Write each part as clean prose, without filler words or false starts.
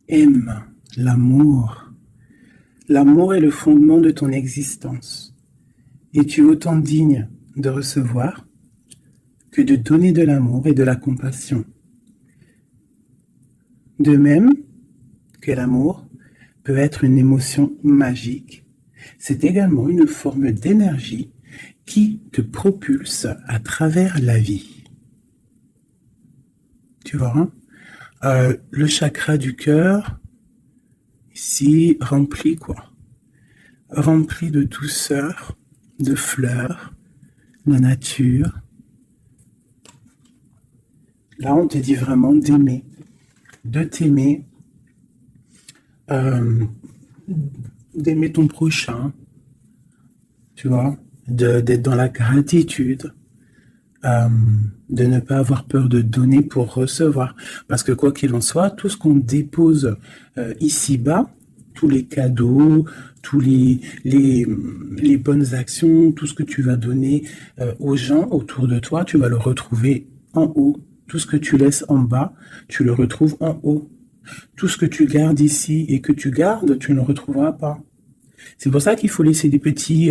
Aime l'amour. L'amour est le fondement de ton existence. Et tu es autant digne de recevoir que de donner de l'amour et de la compassion. De même que l'amour peut être une émotion magique, c'est également une forme d'énergie qui te propulse à travers la vie. Tu vois, hein? Le chakra du cœur, ici, rempli quoi? Rempli de douceur, de fleurs, de nature. Là, on te dit vraiment d'aimer, de t'aimer, euh, d'aimer ton prochain, tu vois, d'être dans la gratitude, de ne pas avoir peur de donner pour recevoir. Parce que quoi qu'il en soit, tout ce qu'on dépose ici-bas, tous les cadeaux, tous les bonnes actions, tout ce que tu vas donner aux gens autour de toi, tu vas le retrouver en haut. Tout ce que tu laisses en bas, tu le retrouves en haut. Tout ce que tu gardes ici et que tu gardes, tu ne le retrouveras pas. C'est pour ça qu'il faut laisser des petits...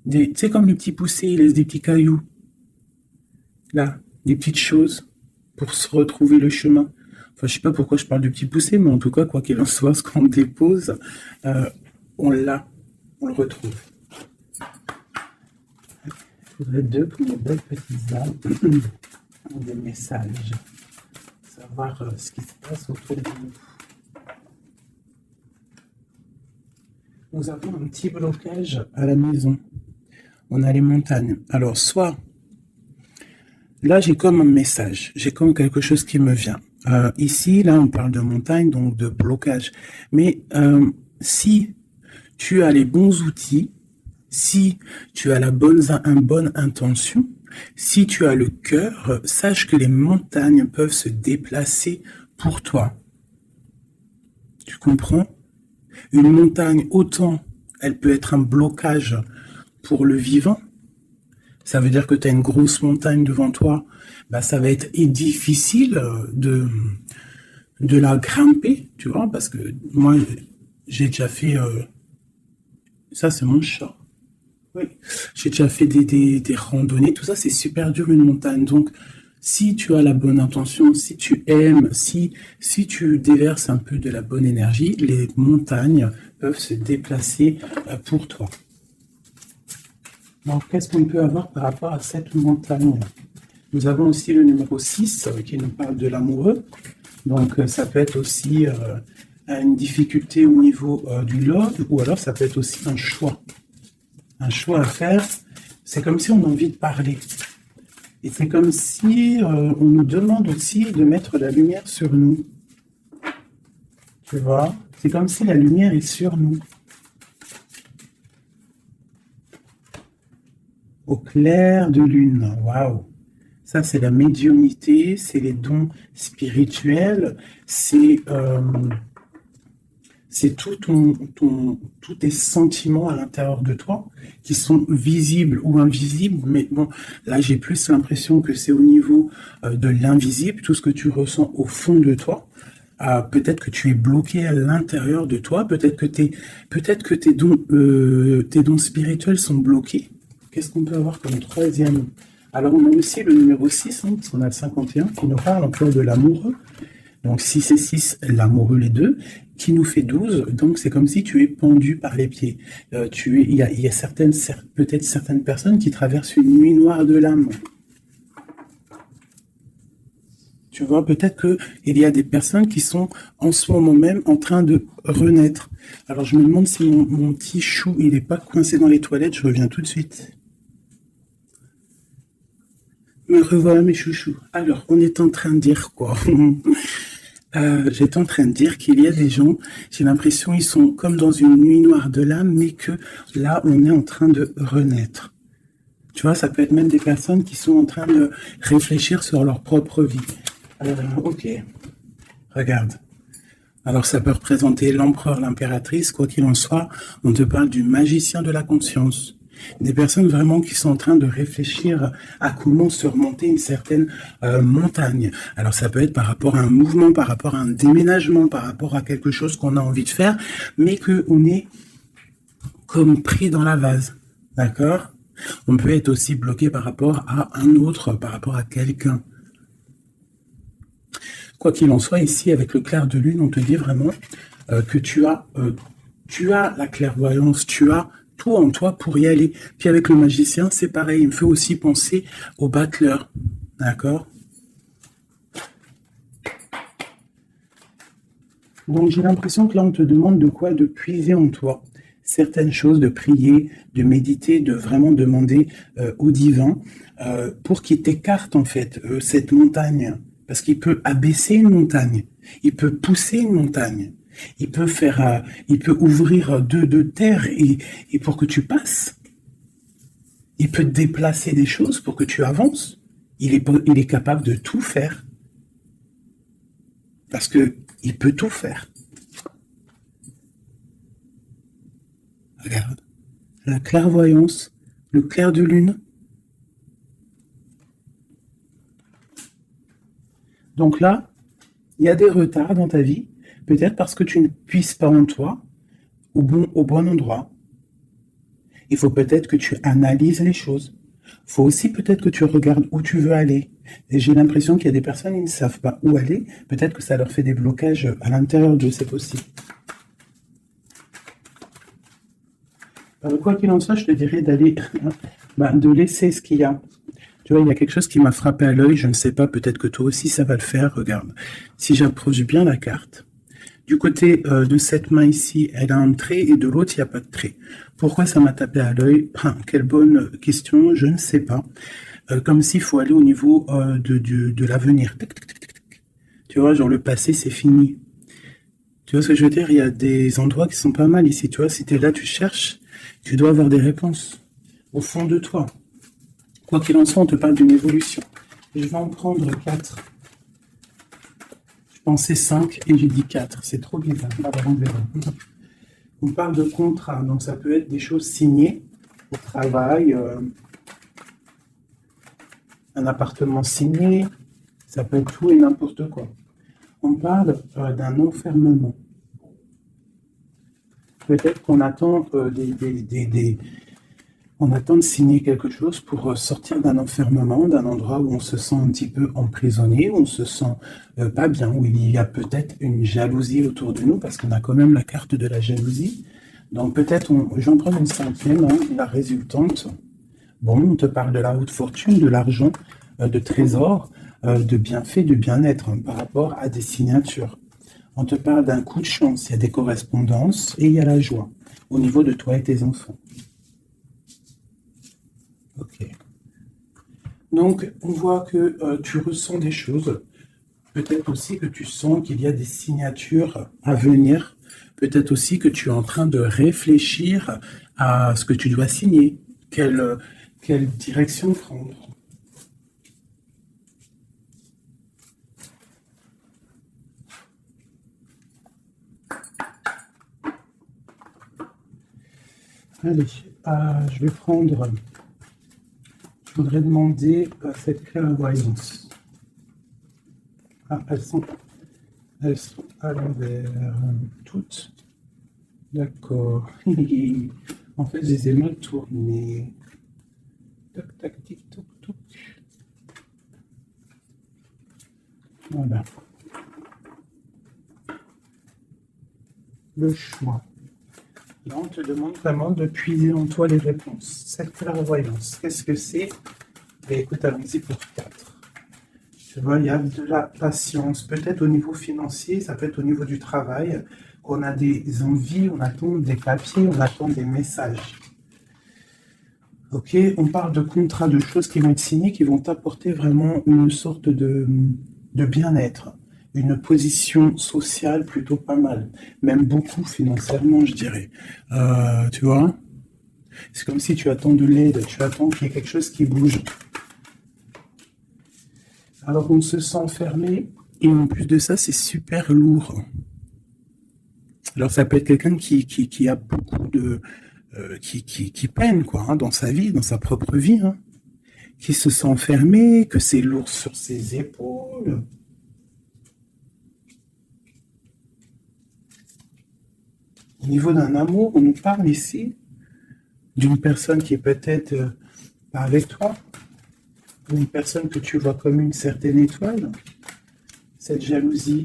tu sais, comme le petit poussé, il laisse des petits cailloux. Là, des petites choses pour se retrouver le chemin. Enfin, je sais pas pourquoi je parle du petit poussé, mais en tout cas, quoi qu'il en soit, ce qu'on dépose, on l'a, on le retrouve. Il faudrait deux pour nos belles petites âmes, des messages, savoir ce qui se passe autour de nous. Nous avons un petit blocage à la maison. On a les montagnes. Alors, soit, là, j'ai comme un message, j'ai comme quelque chose qui me vient. Ici, là, on parle de montagne, donc de blocage. Mais si tu as les bons outils, si tu as une bonne intention, si tu as le cœur, sache que les montagnes peuvent se déplacer pour toi. Tu comprends? Une montagne, autant elle peut être un blocage pour le vivant. Ça veut dire que tu as une grosse montagne devant toi, bah, ça va être difficile de la grimper, tu vois, parce que moi, j'ai déjà fait... ça, c'est mon chat. Oui. J'ai déjà fait des randonnées, tout ça, c'est super dur, une montagne. Donc, si tu as la bonne intention, si tu aimes, si tu déverses un peu de la bonne énergie, les montagnes peuvent se déplacer pour toi. Donc, qu'est-ce qu'on peut avoir par rapport à cette montagne? Nous avons aussi le numéro 6 qui nous parle de l'amoureux. Donc, ça peut être aussi une difficulté au niveau du love, ou alors ça peut être aussi un choix. Un choix à faire. C'est comme si on a envie de parler. Et c'est comme si on nous demande aussi de mettre la lumière sur nous. Tu vois? C'est comme si la lumière est sur nous. Au clair de lune. Waouh! Ça, c'est la médiumnité, c'est les dons spirituels, c'est tous tes sentiments à l'intérieur de toi qui sont visibles ou invisibles. Mais bon, là, j'ai plus l'impression que c'est au niveau de l'invisible, tout ce que tu ressens au fond de toi. Peut-être que tu es bloqué à l'intérieur de toi, peut-être que tes dons spirituels sont bloqués. Qu'est-ce qu'on peut avoir comme troisième? Alors, on a aussi le numéro 6, hein, parce qu'on a le 51, qui nous parle encore de l'amoureux. Donc, 6 et 6, l'amoureux, les deux, qui nous fait 12. Donc, c'est comme si tu es pendu par les pieds. Il y a peut-être certaines personnes qui traversent une nuit noire de l'âme. Tu vois, peut-être qu'il y a des personnes qui sont en ce moment même en train de renaître. Alors, je me demande si mon petit chou, il n'est pas coincé dans les toilettes. Je reviens tout de suite. Me revoilà mes chouchous. Alors, on est en train de dire quoi? J'étais en train de dire qu'il y a des gens, j'ai l'impression ils sont comme dans une nuit noire de l'âme, mais que là, on est en train de renaître. Tu vois, ça peut être même des personnes qui sont en train de réfléchir sur leur propre vie. Ok, regarde. Alors, ça peut représenter l'empereur, l'impératrice, quoi qu'il en soit. On te parle du magicien de la conscience. Des personnes vraiment qui sont en train de réfléchir à comment surmonter une certaine montagne. Alors ça peut être par rapport à un mouvement, par rapport à un déménagement, par rapport à quelque chose qu'on a envie de faire, mais qu'on est comme pris dans la vase. D'accord? On peut être aussi bloqué par rapport à un autre, par rapport à quelqu'un. Quoi qu'il en soit, ici, avec le clair de lune, on te dit vraiment que tu as la clairvoyance, tu as tout en toi pour y aller. Puis avec le magicien, c'est pareil, il me fait aussi penser au battleur. D'accord? Donc j'ai l'impression que là, on te demande de quoi? De puiser en toi certaines choses, de prier, de méditer, de vraiment demander au divin pour qu'il t'écarte en fait cette montagne. Parce qu'il peut abaisser une montagne, il peut pousser une montagne, il peut faire, il peut ouvrir deux terres et pour que tu passes. Il peut déplacer des choses pour que tu avances. Il est capable de tout faire. Parce que il peut tout faire. Regarde. La clairvoyance, le clair de lune. Donc là, il y a des retards dans ta vie, peut-être parce que tu ne puisses pas en toi au bon endroit. Il faut peut-être que tu analyses les choses. Il faut aussi peut-être que tu regardes où tu veux aller. Et j'ai l'impression qu'il y a des personnes qui ne savent pas où aller. Peut-être que ça leur fait des blocages à l'intérieur d'eux, c'est possible. Quoi qu'il en soit, je te dirais d'aller, de laisser ce qu'il y a. Tu vois, il y a quelque chose qui m'a frappé à l'œil, je ne sais pas, peut-être que toi aussi ça va le faire, regarde. Si j'approche bien la carte, du côté de cette main ici, elle a un trait et de l'autre, il n'y a pas de trait. Pourquoi ça m'a tapé à l'œil? Quelle bonne question, je ne sais pas. Comme s'il faut aller au niveau de l'avenir. Tu vois, genre le passé, c'est fini. Tu vois ce que je veux dire? Il y a des endroits qui sont pas mal ici. Tu vois, si tu es là, tu cherches, tu dois avoir des réponses au fond de toi. Quoi qu'il en soit, on te parle d'une évolution. Je vais en prendre 4. Je pensais 5 et j'ai dit 4. C'est trop bizarre. On verra. On parle de contrat, donc ça peut être des choses signées au travail, un appartement signé, ça peut être tout et n'importe quoi. On parle d'un enfermement. Peut-être qu'on attend on attend de signer quelque chose pour sortir d'un enfermement, d'un endroit où on se sent un petit peu emprisonné, où on se sent pas bien, où il y a peut-être une jalousie autour de nous, parce qu'on a quand même la carte de la jalousie. Donc peut-être, j'en prends une cinquième, la résultante. Bon, on te parle de la haute fortune, de l'argent, de trésors, de bienfaits, de bien-être par rapport à des signatures. On te parle d'un coup de chance, il y a des correspondances et il y a la joie au niveau de toi et tes enfants. Ok. Donc, on voit que tu ressens des choses. Peut-être aussi que tu sens qu'il y a des signatures à venir. Peut-être aussi que tu es en train de réfléchir à ce que tu dois signer. Quelle direction prendre? Allez, je vais prendre... Je voudrais demander cette clairvoyance. Elles sont à l'envers, toutes. D'accord. En fait, je les ai mal tournées. Tac, tac, tic, toc, toc. Voilà. Le choix. Là, on te demande vraiment de puiser en toi les réponses. Cette clairvoyance, qu'est-ce que c'est? Écoute, allons-y pour 4. Tu vois, il y a de la patience. Peut-être au niveau financier, ça peut être au niveau du travail. On a des envies, on attend des papiers, on attend des messages. Ok, on parle de contrats, de choses qui vont être signées, qui vont t'apporter vraiment une sorte de bien-être. Une position sociale plutôt pas mal, même beaucoup financièrement, je dirais. Tu vois, c'est comme si tu attends de l'aide, tu attends qu'il y ait quelque chose qui bouge. Alors on se sent fermé, et en plus de ça, c'est super lourd. Alors ça peut être quelqu'un qui a beaucoup qui peine, quoi, hein, dans sa vie, dans sa propre vie, hein, qui se sent enfermé, que c'est lourd sur ses épaules. Au niveau d'un amour, on nous parle ici d'une personne qui est peut-être pas avec toi, ou une personne que tu vois comme une certaine étoile. Cette jalousie.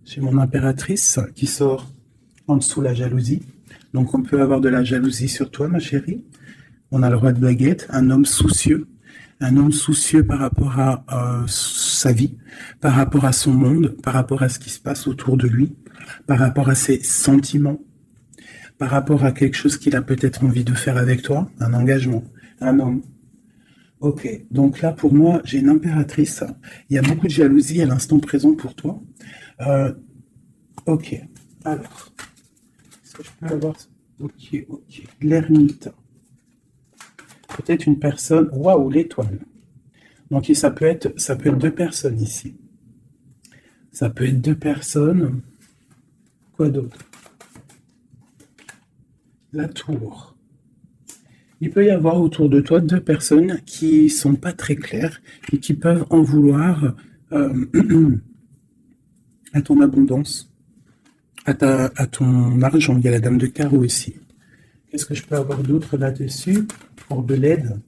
J'ai mon impératrice qui sort en dessous la jalousie. Donc on peut avoir de la jalousie sur toi, ma chérie. On a le roi de baguette, un homme soucieux. Un homme soucieux par rapport à sa vie, par rapport à son monde, par rapport à ce qui se passe autour de lui, par rapport à ses sentiments, par rapport à quelque chose qu'il a peut-être envie de faire avec toi, un engagement, un homme. Ok, donc là pour moi, j'ai une impératrice. Il y a beaucoup de jalousie à l'instant présent pour toi. Ok, alors, est-ce que je peux avoir... Ok, l'ermite. Peut-être une personne... Waouh, l'étoile. Donc ça peut être deux personnes ici. Ça peut être deux personnes. Quoi d'autre? La tour. Il peut y avoir autour de toi deux personnes qui sont pas très claires et qui peuvent en vouloir à ton abondance, à ton argent. Il y a la dame de carreau ici. Qu'est-ce que je peux avoir d'autre là-dessus pour de l'aide?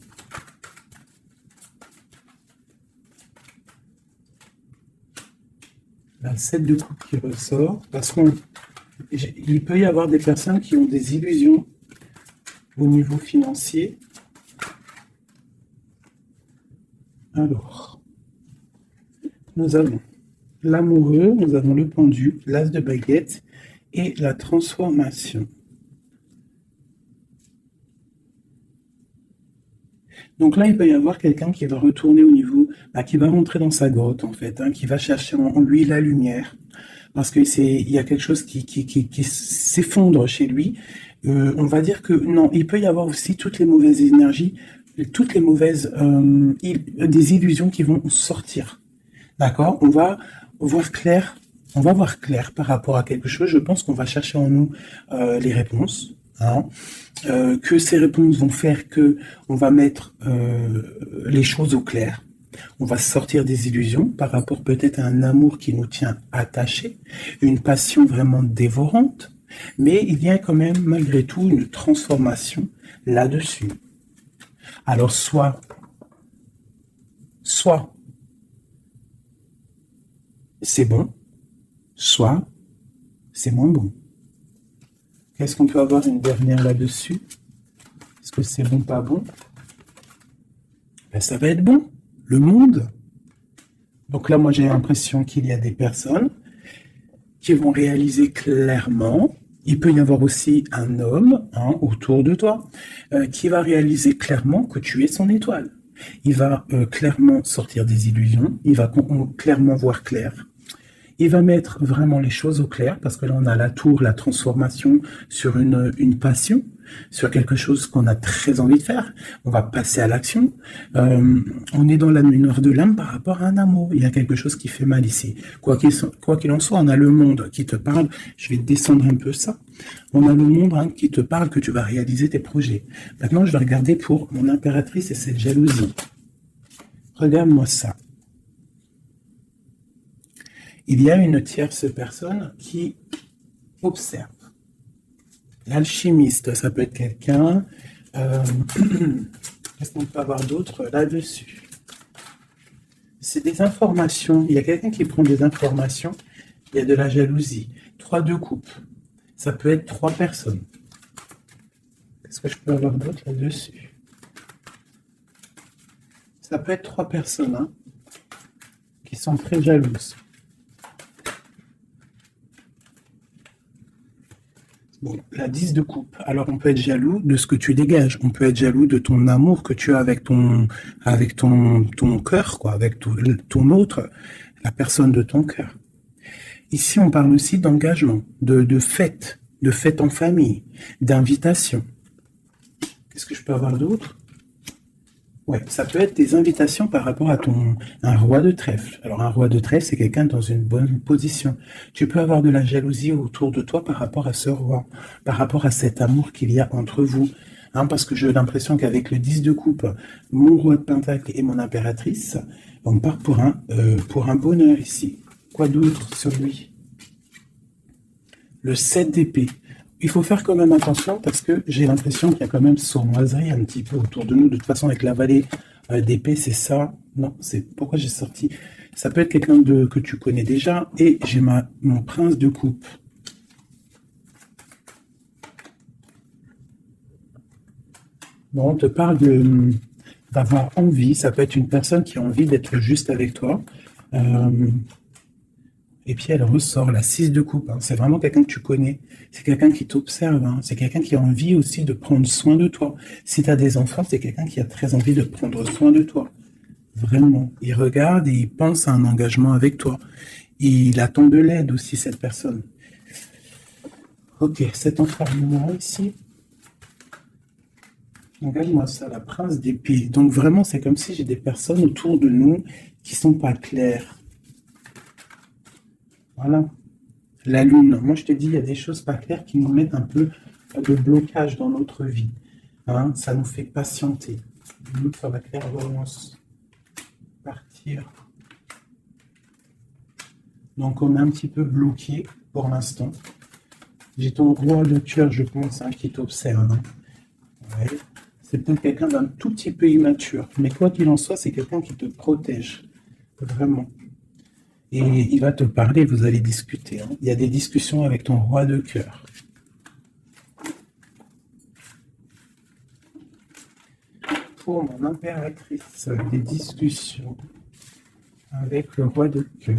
La 7 de coupe qui ressort, parce qu'il peut y avoir des personnes qui ont des illusions au niveau financier. Alors, nous avons l'amoureux, nous avons le pendu, l'as de baguette et la transformation. Donc là, il peut y avoir quelqu'un qui va retourner au niveau, qui va rentrer dans sa grotte, en fait, hein, qui va chercher en lui la lumière. Parce qu'il y a quelque chose qui s'effondre chez lui. On va dire que, non, il peut y avoir aussi toutes les mauvaises énergies, toutes les mauvaises, des illusions qui vont sortir. D'accord? On va voir clair par rapport à quelque chose. Je pense qu'on va chercher en nous les réponses. Hein, que ces réponses vont faire que on va mettre les choses au clair. On va sortir des illusions par rapport peut-être à un amour qui nous tient attachés, une passion vraiment dévorante, mais il y a quand même malgré tout une transformation là-dessus. Alors soit c'est bon, soit c'est moins bon. Est-ce qu'on peut avoir une dernière là-dessus? Est-ce que c'est bon, pas bon? Ben, ça va être bon. Le monde. Donc là, moi, j'ai l'impression qu'il y a des personnes qui vont réaliser clairement. Il peut y avoir aussi un homme autour de toi qui va réaliser clairement que tu es son étoile. Il va clairement sortir des illusions. Il va clairement voir clair. Il va mettre vraiment les choses au clair, parce que là, on a la tour, la transformation sur une passion, sur quelque chose qu'on a très envie de faire. On va passer à l'action. On est dans la lumière de l'âme par rapport à un amour. Il y a quelque chose qui fait mal ici. Quoi qu'il en soit, on a le monde qui te parle. Je vais descendre un peu ça. On a le monde qui te parle que tu vas réaliser tes projets. Maintenant, je vais regarder pour mon impératrice et cette jalousie. Regarde-moi ça. Il y a une tierce personne qui observe. L'alchimiste, ça peut être quelqu'un. Qu'est-ce qu'on peut avoir d'autre là-dessus? C'est des informations. Il y a quelqu'un qui prend des informations. Il y a de la jalousie. 3 de coupe. Ça peut être 3 personnes. Qu'est-ce que je peux avoir d'autre là-dessus? Ça peut être 3 personnes qui sont très jalouses. Bon, la 10 de coupe. Alors, on peut être jaloux de ce que tu dégages. On peut être jaloux de ton amour que tu as avec ton cœur, quoi, avec ton autre, la personne de ton cœur. Ici, on parle aussi d'engagement, de fête en famille, d'invitation. Qu'est-ce que je peux avoir d'autre? Ouais, ça peut être des invitations par rapport à un roi de trèfle. Alors, un roi de trèfle, c'est quelqu'un dans une bonne position. Tu peux avoir de la jalousie autour de toi par rapport à ce roi, par rapport à cet amour qu'il y a entre vous. Hein, parce que j'ai l'impression qu'avec le 10 de coupe, mon roi de pentacle et mon impératrice, on part pour un bonheur ici. Quoi d'autre sur lui? Le 7 d'épée. Il faut faire quand même attention parce que j'ai l'impression qu'il y a quand même sournoiserie un petit peu autour de nous. De toute façon, avec la vallée d'épée, c'est ça. Non, c'est pourquoi j'ai sorti. Ça peut être quelqu'un que tu connais déjà. Et j'ai mon prince de coupe. Bon, on te parle d'avoir envie. Ça peut être une personne qui a envie d'être juste avec toi. Et puis elle ressort la 6 de coupe. Hein. C'est vraiment quelqu'un que tu connais. C'est quelqu'un qui t'observe. Hein. C'est quelqu'un qui a envie aussi de prendre soin de toi. Si tu as des enfants, c'est quelqu'un qui a très envie de prendre soin de toi. Vraiment. Il regarde et il pense à un engagement avec toi. Il attend de l'aide aussi, cette personne. Ok, cet enfermement ici. Regarde-moi ça, la prince d'épée. Donc vraiment, c'est comme si j'ai des personnes autour de nous qui sont pas claires. Voilà. La lune, moi je te dis, il y a des choses pas claires qui nous mettent un peu de blocage dans notre vie. Hein, ça nous fait patienter. Nous, sur la clairvoyance. Partir. Donc on est un petit peu bloqué pour l'instant. J'ai ton roi de cœur, je pense, hein, qui t'observe. Hein. Ouais. C'est peut-être quelqu'un d'un tout petit peu immature. Mais quoi qu'il en soit, c'est quelqu'un qui te protège. Vraiment. Et il va te parler, vous allez discuter. Hein. Il y a des discussions avec ton roi de cœur. Pour mon impératrice, des discussions avec le roi de cœur.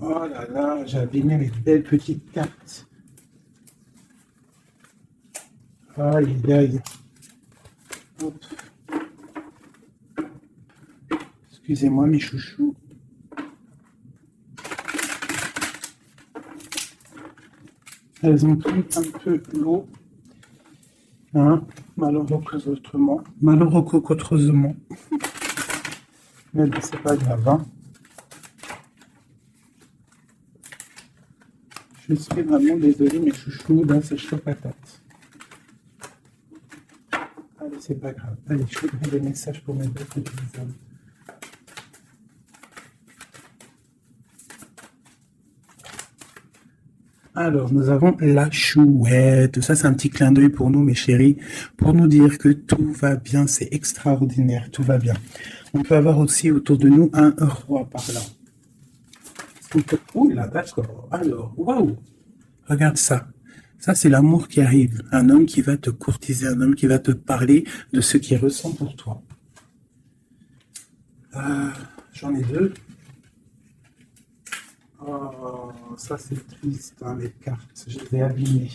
Oh là là, j'ai abîmé mes belles petites cartes. Aïe, aïe. Hop. Excusez-moi, mes chouchous. Elles ont pris un peu l'eau. Hein, malheureusement. Malheureusement. Mais bon, c'est pas grave. Hein. Je suis vraiment désolé, mes chouchous. Là, c'est chaud patate. Allez, c'est pas grave. Allez, je voudrais des messages pour mes deux petits hommes. Alors, nous avons la chouette. Ça, c'est un petit clin d'œil pour nous, mes chéris, pour nous dire que tout va bien, c'est extraordinaire, tout va bien. On peut avoir aussi autour de nous un roi par là. Ouh là, d'accord. Alors, waouh. Regarde ça. Ça, c'est l'amour qui arrive. Un homme qui va te courtiser, un homme qui va te parler de ce qu'il ressent pour toi. J'en ai deux. Oh, ça c'est triste, hein, les cartes. Je les ai abîmées.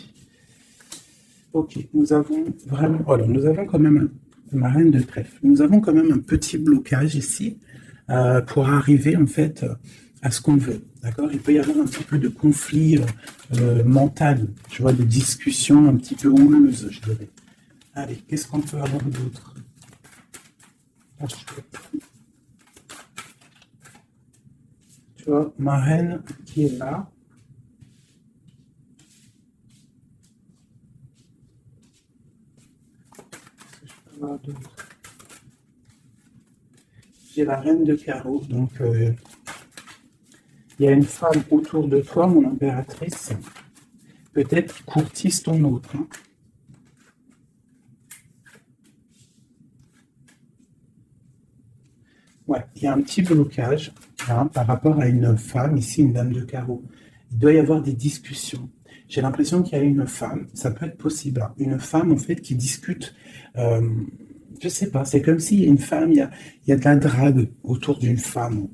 Ok, nous avons vraiment... Alors, nous avons quand même ma reine de trèfle. Nous avons quand même un petit blocage ici pour arriver, en fait, à ce qu'on veut. D'accord? Il peut y avoir un petit peu de conflit mental, tu vois, de discussion un petit peu houleuse, je dirais. Allez, qu'est-ce qu'on peut avoir d'autre? Tu vois, ma reine qui est là. J'ai la reine de carreau, donc il y a une femme autour de toi, mon impératrice, peut-être qui courtise ton autre. Hein. Ouais, il y a un petit blocage hein, par rapport à une femme, ici une dame de carreau. Il doit y avoir des discussions. J'ai l'impression qu'il y a une femme, ça peut être possible, hein, une femme en fait qui discute, euh, je sais pas, c'est comme s'il y a une femme, il y a de la drague autour d'une femme.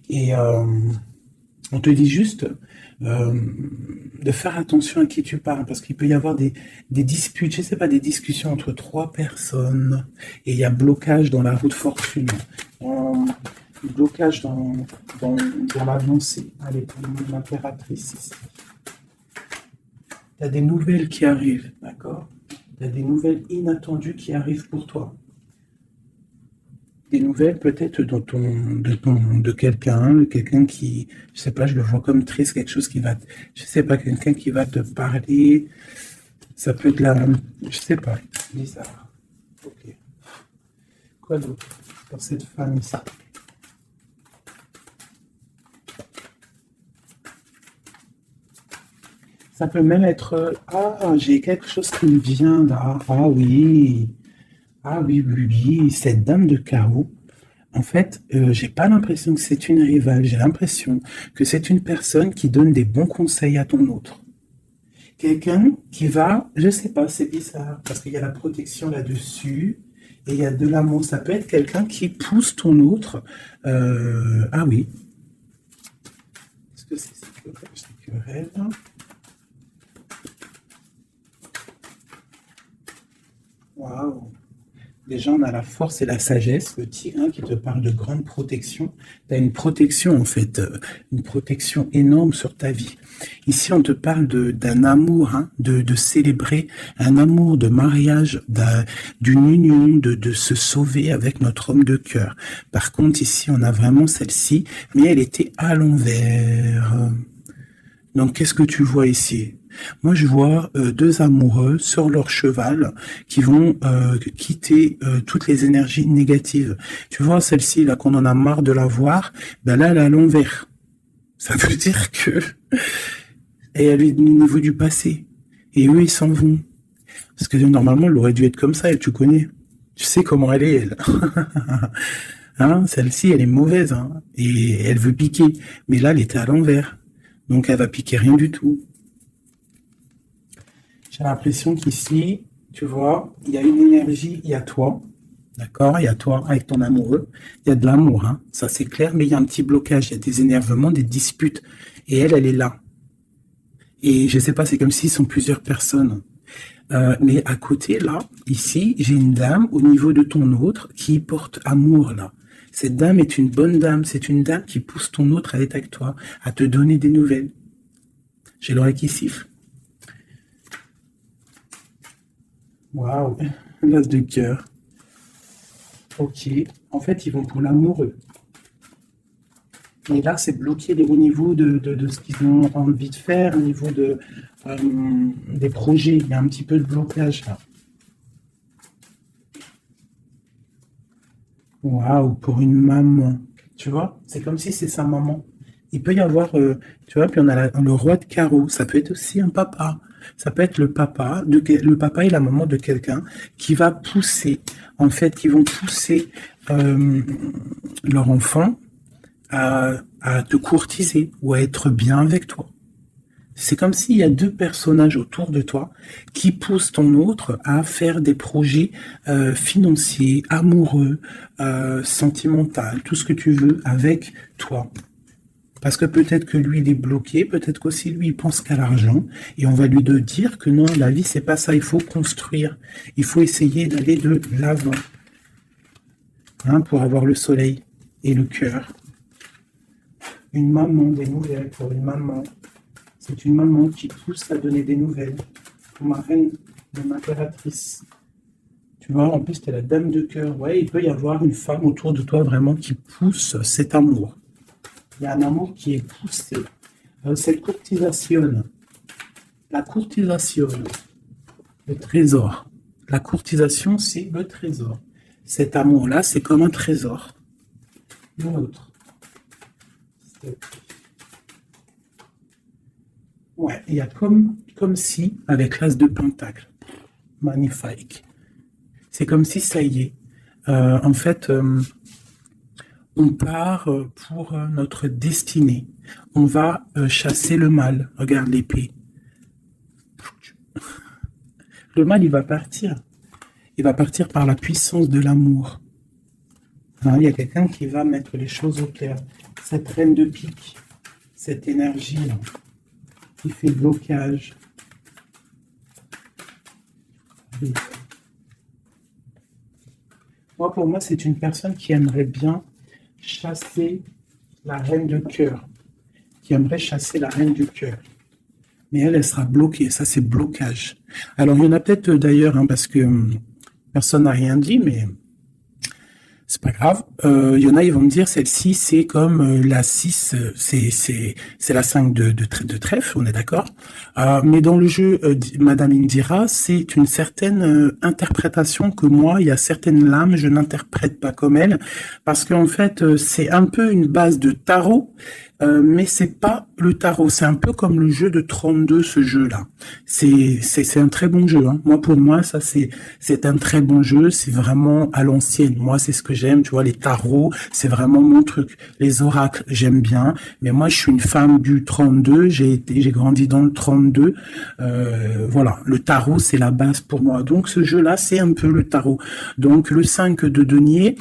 Et on te dit juste euh, de faire attention à qui tu parles, parce qu'il peut y avoir des disputes, je sais pas, des discussions entre trois personnes, et il y a blocage dans la route fortune, euh, blocage dans l'avancée. Allez, pour l'impératrice ici. Tu as des nouvelles qui arrivent, d'accord? Tu as des nouvelles inattendues qui arrivent pour toi. Des nouvelles peut-être de quelqu'un qui, je sais pas, je le vois comme triste, quelque chose qui va, je sais pas, quelqu'un qui va te parler, ça peut être la, je sais pas, bizarre. Ok. Quoi d'autre pour cette femme ici? Ça peut même être, ah, j'ai quelque chose qui me vient là, ah oui, oui, oui, cette dame de carreau. En fait, j'ai pas l'impression que c'est une rivale, j'ai l'impression que c'est une personne qui donne des bons conseils à ton autre. Quelqu'un qui va, je sais pas, c'est bizarre, parce qu'il y a la protection là-dessus, et il y a de l'amour. Ça peut être quelqu'un qui pousse ton autre. Ah oui. Est-ce que c'est querelle? Waouh. Déjà, on a la force et la sagesse, le tigre hein, qui te parle de grande protection. Tu as une protection, en fait, une protection énorme sur ta vie. Ici, on te parle d'un amour, hein, de célébrer un amour de mariage, d'une union, de se sauver avec notre homme de cœur. Par contre, ici, on a vraiment celle-ci, mais elle était à l'envers. Donc, qu'est-ce que tu vois ici? Moi, je vois deux amoureux sur leur cheval qui vont quitter toutes les énergies négatives. Tu vois, celle-ci, là, qu'on en a marre de la voir, ben là, elle est à l'envers. Ça veut dire que elle est au niveau du passé. Et eux, ils s'en vont. Parce que normalement, elle aurait dû être comme ça, et tu connais. Tu sais comment elle est, elle. Hein, celle-ci, elle est mauvaise, hein, et elle veut piquer. Mais là, elle était à l'envers. Donc, elle va piquer rien du tout. J'ai l'impression qu'ici, tu vois, il y a une énergie, il y a toi, d'accord? Il y a toi avec ton amoureux. Il y a de l'amour, hein, ça c'est clair, mais il y a un petit blocage, il y a des énervements, des disputes. Et elle est là. Et je sais pas, c'est comme s'ils sont plusieurs personnes. Mais à côté, là, ici, j'ai une dame au niveau de ton autre qui porte amour, là. Cette dame est une bonne dame, c'est une dame qui pousse ton autre à être avec toi, à te donner des nouvelles. J'ai l'oreille qui siffle. Waouh, l'as de cœur. Ok. En fait, ils vont pour l'amoureux. Et là, c'est bloqué au niveau de ce qu'ils ont envie de faire, au niveau des projets. Il y a un petit peu de blocage là. Waouh, pour une maman. Tu vois, c'est comme si c'est sa maman. Il peut y avoir, tu vois, puis on a le roi de carreau. Ça peut être aussi un papa. Ça peut être le papa et la maman de quelqu'un qui va pousser, en fait, qui vont pousser leur enfant à te courtiser ou à être bien avec toi. C'est comme s'il y a deux personnages autour de toi qui poussent ton autre à faire des projets financiers, amoureux, sentimentaux, tout ce que tu veux avec toi. Parce que peut-être que lui, il est bloqué, peut-être qu'aussi lui, il pense qu'à l'argent, et on va lui dire que non, la vie, c'est pas ça, il faut construire, il faut essayer d'aller de l'avant, hein, pour avoir le soleil et le cœur. Une maman, des nouvelles pour une maman. C'est une maman qui pousse à donner des nouvelles. Pour ma reine, mon impératrice. Tu vois, en plus, tu es la dame de cœur. Ouais, il peut y avoir une femme autour de toi vraiment qui pousse cet amour. Il y a un amour qui est poussé. Cette courtisation. La courtisation. Le trésor. La courtisation, c'est le trésor. Cet amour-là, c'est comme un trésor. L'autre. Ouais, il y a comme si, avec l'as de pentacle, magnifique. C'est comme si ça y est. En fait, On part pour notre destinée. On va chasser le mal. Regarde l'épée. Le mal, il va partir. Il va partir par la puissance de l'amour. Hein, il y a quelqu'un qui va mettre les choses au clair. Cette reine de pique, cette énergie-là, qui fait blocage. Moi, pour moi, c'est une personne qui aimerait bien chasser la reine de cœur, qui aimerait chasser la reine du cœur. Mais elle sera bloquée. Ça, c'est blocage. Alors, il y en a peut-être d'ailleurs, hein, parce que personne n'a rien dit, mais c'est pas grave. Il y en a, ils vont me dire, celle-ci, c'est comme la 6, c'est la 5 de trèfle, on est d'accord. Mais dans le jeu, Madame Indira, c'est une certaine interprétation que moi, il y a certaines lames, je n'interprète pas comme elle, parce qu'en fait, c'est un peu une base de tarot, mais c'est pas le tarot. C'est un peu comme le jeu de 32, ce jeu-là. C'est un très bon jeu. Hein. Moi, pour moi, ça c'est un très bon jeu. C'est vraiment à l'ancienne. Moi, c'est ce que j'aime. Tu vois, les tarots, c'est vraiment mon truc. Les oracles, j'aime bien. Mais moi, je suis une femme du 32. J'ai grandi dans le 32. Voilà, le tarot, c'est la base pour moi. Donc, ce jeu-là, c'est un peu le tarot. Donc, le 5 de denier,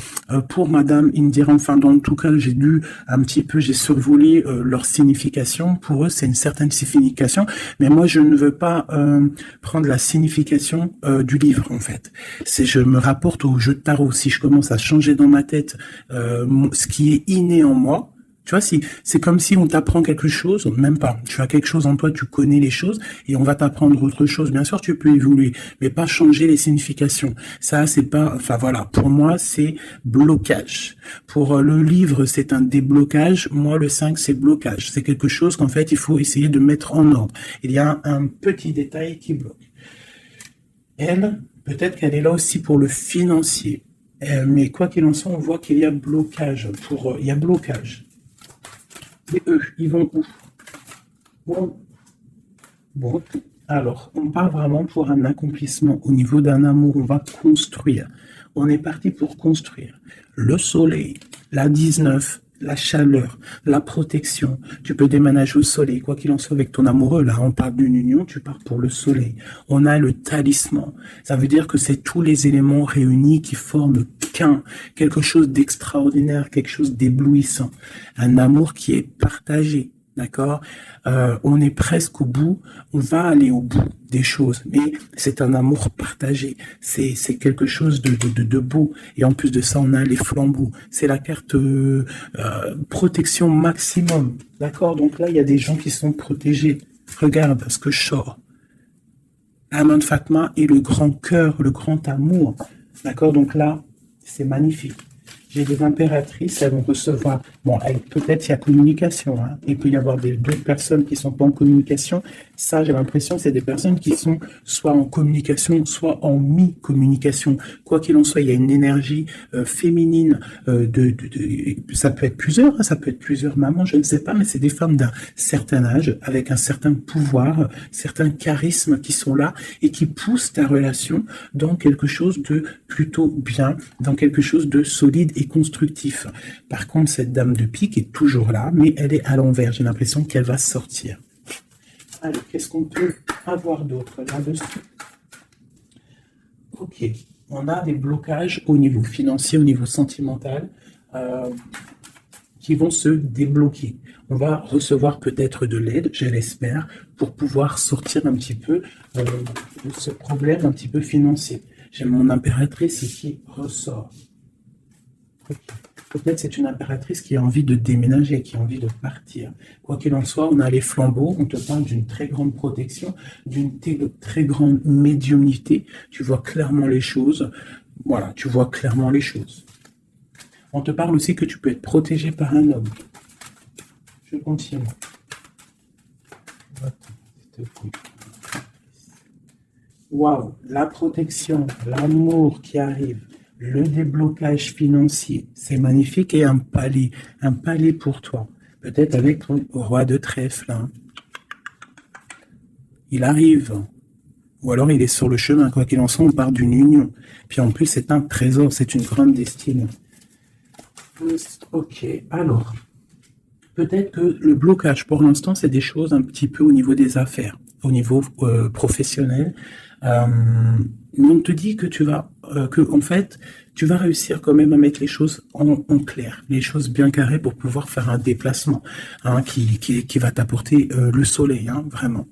pour Madame Indira, enfin, dans tout cas, j'ai lu un petit peu, j'ai survolé leur signification. Pour eux, c'est une certaine signification, mais moi, je ne veux pas prendre la signification du livre, en fait. Je me rapporte au jeu de tarot. Si je commence à changer dans ma tête ce qui est inné en moi, tu vois, si c'est comme si on t'apprend quelque chose, même pas. Tu as quelque chose en toi, tu connais les choses, et on va t'apprendre autre chose. Bien sûr, tu peux évoluer, mais pas changer les significations. Ça, c'est pas. Enfin voilà. Pour moi, c'est blocage. Pour le livre, c'est un déblocage. Moi, le 5, c'est blocage. C'est quelque chose qu'en fait, il faut essayer de mettre en ordre. Il y a un petit détail qui bloque. Elle, peut-être qu'elle est là aussi pour le financier. Mais quoi qu'il en soit, on voit qu'il y a blocage. Il y a blocage. Et eux, ils vont où? Bon. Alors, on part vraiment pour un accomplissement au niveau d'un amour. On va construire. On est parti pour construire. Le soleil, la 19, la chaleur, la protection. Tu peux déménager au soleil, quoi qu'il en soit avec ton amoureux. Là, on parle d'une union, tu pars pour le soleil. On a le talisman. Ça veut dire que c'est tous les éléments réunis qui forment quelque chose d'extraordinaire, quelque chose d'éblouissant. Un amour qui est partagé. D'accord, on est presque au bout, on va aller au bout des choses, mais c'est un amour partagé, c'est quelque chose de beau, et en plus de ça, on a les flambeaux, c'est la carte protection maximum, d'accord, donc là, il y a des gens qui sont protégés, regarde ce que je sors, la main de Fatma et le grand cœur, le grand amour, d'accord, donc là, c'est magnifique. J'ai des impératrices, elles vont recevoir... Bon, peut-être il y a communication. Hein. Il peut y avoir d'autres personnes qui ne sont pas en communication. Ça, j'ai l'impression que c'est des personnes qui sont soit en communication, soit en mi-communication. Quoi qu'il en soit, il y a une énergie féminine. Ça peut être plusieurs, hein, ça peut être plusieurs mamans, je ne sais pas, mais c'est des femmes d'un certain âge, avec un certain pouvoir, certains charismes qui sont là et qui poussent ta relation dans quelque chose de plutôt bien, dans quelque chose de solide et constructif. Par contre, cette dame de pique est toujours là, mais elle est à l'envers. J'ai l'impression qu'elle va sortir. Alors, qu'est-ce qu'on peut avoir d'autre là-dessus? Ok, on a des blocages au niveau financier, au niveau sentimental, qui vont se débloquer. On va recevoir peut-être de l'aide, je l'espère, pour pouvoir sortir un petit peu de ce problème un petit peu financier. J'ai mon impératrice ici qui ressort. Peut-être c'est une impératrice qui a envie de déménager, qui a envie de partir. Quoi qu'il en soit, on a les flambeaux, on te parle d'une très grande protection, d'une très grande médiumnité. Tu vois clairement les choses. Voilà, tu vois clairement les choses. On te parle aussi que tu peux être protégé par un homme. Je continue. Waouh, la protection, l'amour qui arrive. Le déblocage financier, c'est magnifique, et un palais pour toi. Peut-être avec ton roi de trèfle. Hein. Il arrive, ou alors il est sur le chemin, quoi qu'il en soit, on part d'une union. Puis en plus, c'est un trésor, c'est une grande destinée. Ok, alors, peut-être que le blocage, pour l'instant, c'est des choses un petit peu au niveau des affaires, au niveau professionnel. Euh, mais on te dit que en fait, tu vas réussir quand même à mettre les choses en clair, les choses bien carrées pour pouvoir faire un déplacement hein, qui va t'apporter le soleil, hein, vraiment.